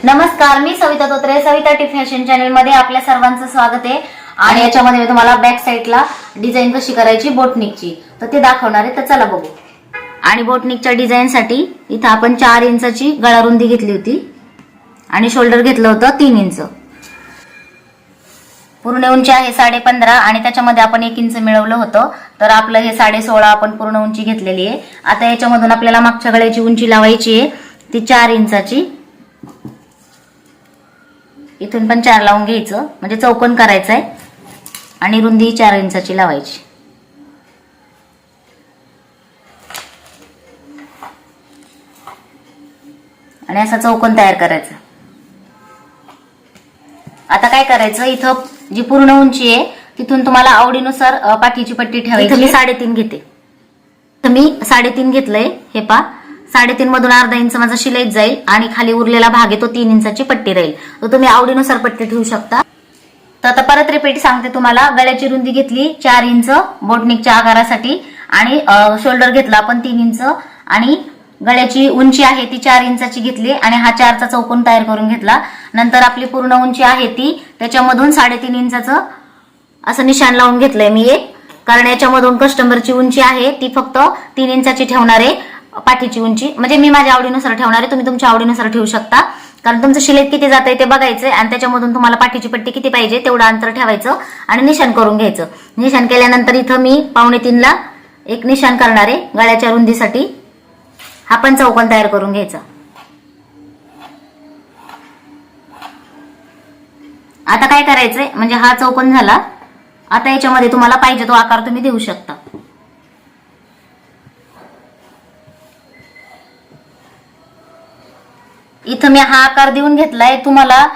नमस्कार, मी Savita Totre, Savita T fashion channel मध्ये आपल्या सर्वांचं स्वागत आहे। आणि याच्यामध्ये मी तुम्हाला बॅक साइडला डिझाइन कशी करायची बोटनिकची तर ते दाखवणार आहे। तर चला बघू। आणि बोटनिकच्या डिझाइन साठी इथं आपण 4 इंचाची गळा रुंदी घेतली होती आणि शोल्डर घेतलं होतं 3 इंच। पूर्ण उंची आहे 15.5 आणि त्याच्यामध्ये आपण 1 इंच मिळवलं होतं, तर आपलं हे 16.5 आपण पूर्ण उंची घेतलेली आहे। आता याच्यामधून आपल्याला मागच्या गळ्याची उंची लावायची आहे ती 4 इंचाची। इथून पण 4 लावून घ्यायचं, म्हणजे चौकोन करायचा आहे आणि रुंदी 4 इंचाची लावायची। आणि असा चौकोन तयार करायचा। आता काय करायचं, इथं जी पूर्ण उंची आहे तिथून तुम्हाला आवडीनुसार पाठीची पट्टी ठेवायची। मी 3.5 घेते, तर मी 3.5 घेतलंय। हे पा 3.5 मधून अर्धा इंच माझा शिलाईत जाईल आणि खाली उरलेला भाग आहे तो 3 इंचाची पट्टी राहील। तर तुम्ही आवडीनुसार पट्टी ठेवू शकता। तर आता परत रिपीट सांगते तुम्हाला। गळ्याची रुंदी घेतली 4 इंच बोटनिकच्या आकारासाठी आणि शोल्डर घेतला आपण 3 इंच आणि गळ्याची उंची आहे ती 4 इंचाची घेतली आणि हा 4चा चौकोन तयार करून घेतला। नंतर आपली पूर्ण उंची आहे ती त्याच्यामधून 3.5 इंचाचं असं निशाण लावून घेतलंय मी एक, कारण याच्यामधून कस्टमरची उंची आहे ती फक्त 3 इंचाची ठेवणार आहे। पाठीची उंची म्हणजे मी माझ्या आवडीनुसार ठेवणार आहे, तुम्ही तुमच्या आवडीनुसार ठेवू शकता। कारण तुमचं शिलाई किती जात आहे ते बघायचं आणि त्याच्यामधून तुम्हाला पाठीची पट्टी किती पाहिजे तेवढं अंतर ठेवायचं आणि निशाण करून घ्यायचं। निशाण केल्यानंतर इथं मी 2.25 ला एक निशाण करणार आहे गळ्याच्या रुंदीसाठी। हा पण चौकोन तयार करून घ्यायचा। आता काय करायचंय, म्हणजे हा चौकोन झाला। आता याच्यामध्ये तुम्हाला पाहिजे तो आकार तुम्ही देऊ शकता। इथं मी हा आकार देऊन घेतलाय। तुम्हाला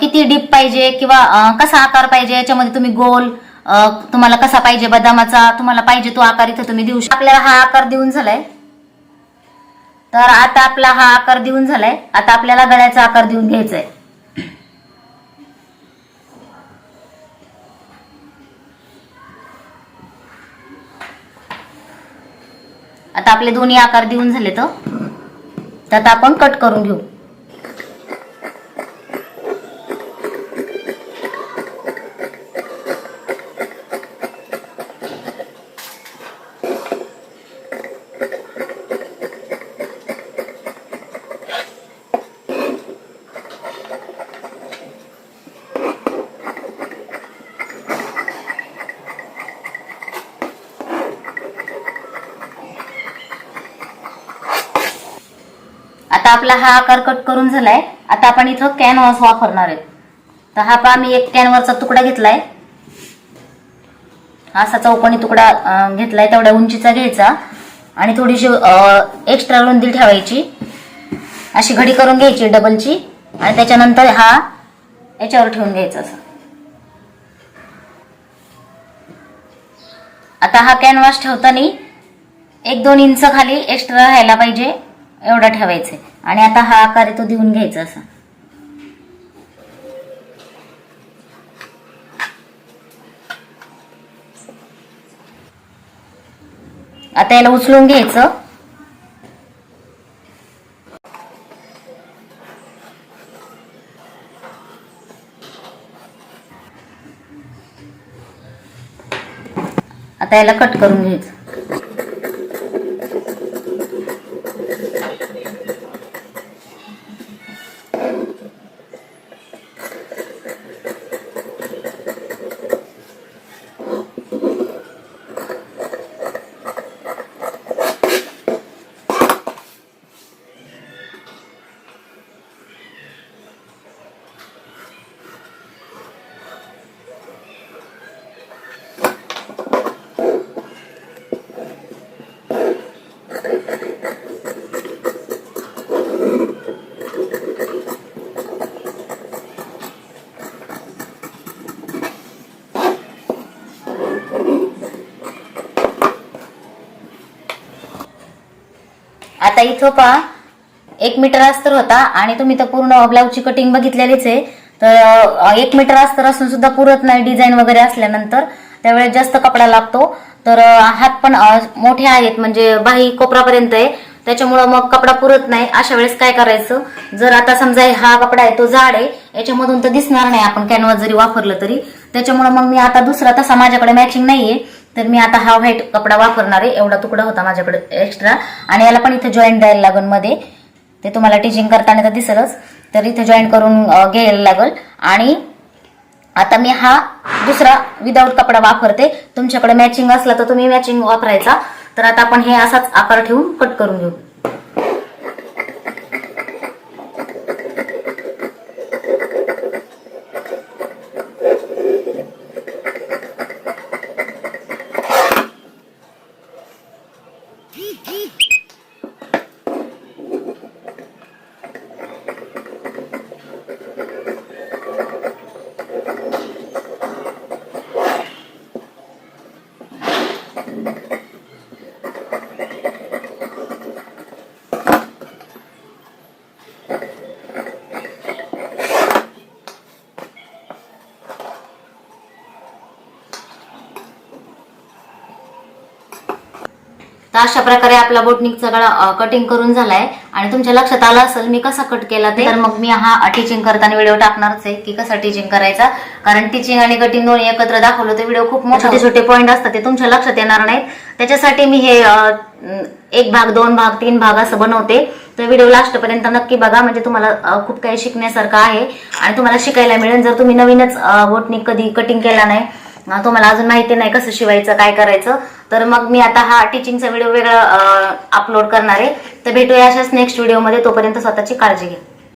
किती डीप पाहिजे किंवा कसा आकार पाहिजे याच्यामध्ये तुम्ही गोल तुम्हाला कसा पाहिजे बदामाचा तुम्हाला पाहिजे तो आकार इथं तुम्ही देऊ शकता। आपल्याला हा आकार देऊन झालाय, तर आता आपला हा आकार देऊन झालाय। आता आपल्याला गळ्याचा आकार देऊन घ्यायचा आहे। आता आपले दोन्ही आकार देऊन झाले, तर आता आपण कट करून घेऊ। आता आपला हा आकार कट करून झालाय। आता आपण इथं कॅनव्हास वापरणार आहे। तर हा पहा मी एक कॅनव्हासचा तुकडा घेतलाय, असा चौकोनी तुकडा घेतलाय, तेवढ्या उंचीचा घ्यायचा आणि थोडीशी एक्स्ट्रा रुंदी ठेवायची। अशी घडी करून घ्यायची डबलची आणि त्याच्यानंतर हा याच्यावर ठेवून घ्यायचा असं। आता हा कॅनव्हास ठेवताना 1-2 इंच खाली एक्स्ट्रा राहायला पाहिजे एवढा ठेवायचे आणि आता हा आकार आहे तो देऊन घ्यायचा असा। आता याला उचलून घ्यायचं। आता याला कट करून घ्यायचं। आता इथं पहा 1 मीटर अस्तर होता आणि तुम्ही तर पूर्ण ब्लाऊजची कटिंग बघितलेलीच आहे। तर 1 मीटर अस्तर असून सुद्धा पुरत नाही डिझाइन वगैरे असल्यानंतर, त्यावेळेस जास्त कपडा लागतो। तर हात पण मोठे आहेत, म्हणजे बाही कोपरापर्यंत आहे, त्याच्यामुळं मग कपडा पुरत नाही. अशा वेळेस काय करायचं, जर आता समजा हा कपडा आहे तो जाड आहे, याच्यामधून तर दिसणार नाही आपण कॅनव्हास जरी वापरलं तरी. त्याच्यामुळे मग मी आता दुसरा तसा माझ्याकडे मॅचिंग नाहीये, तर मी आता हा व्हाईट कपडा वापरणार आहे. एवढा तुकडा होता माझ्याकडे एक्स्ट्रा, आणि याला पण इथे जॉईंट द्यायला लागेल मध्ये. ते तुम्हाला टिचिंग करताना तर दिसेलच, तर इथे जॉईंट करून घ्यायला लागेल. आणि आता मी हा दुसरा विदाऊट कपडा वापरते. तुमच्याकडे मॅचिंग असला तर तुम्ही मॅचिंग वापरायचा. तर आता आपण हे असाच आकार ठेवून कट करून घेऊ. तर अशा प्रकारे आपला बोटनिकचा गळा कटिंग करून झालाय. आणि तुमच्या लक्षात आलं असेल मी कसा कट केला ते. तर मग मी हा टिचिंग करताना व्हिडिओ टाकणारच आहे की कसा टिचिंग करायचा, कारण टिचिंग आणि कटिंग दोन्ही एकत्र दाखवलं ते व्हिडिओ खूप मोठे छोटे पॉईंट असतात ते तुमच्या लक्षात येणार नाहीत. त्याच्यासाठी मी हे 1 भाग 2 भाग 3 भाग असं बनवते. तर व्हिडिओ लास्ट पर्यंत नक्की बघा, म्हणजे तुम्हाला खूप काही शिकण्यासारखं आहे आणि तुम्हाला शिकायला मिळेल. जर तुम्ही नवीनच बोटनिक कधी कटिंग केला नाही, तुम्हाला अजून माहिती नाही कसं शिवायचं काय करायचं, तर मग मी आता हा टीचिंगचा व्हिडिओ वेगळा अपलोड करणार आहे. तर भेटूया अशाच नेक्स्ट व्हिडिओमध्ये. तोपर्यंत स्वतःची काळजी घ्या.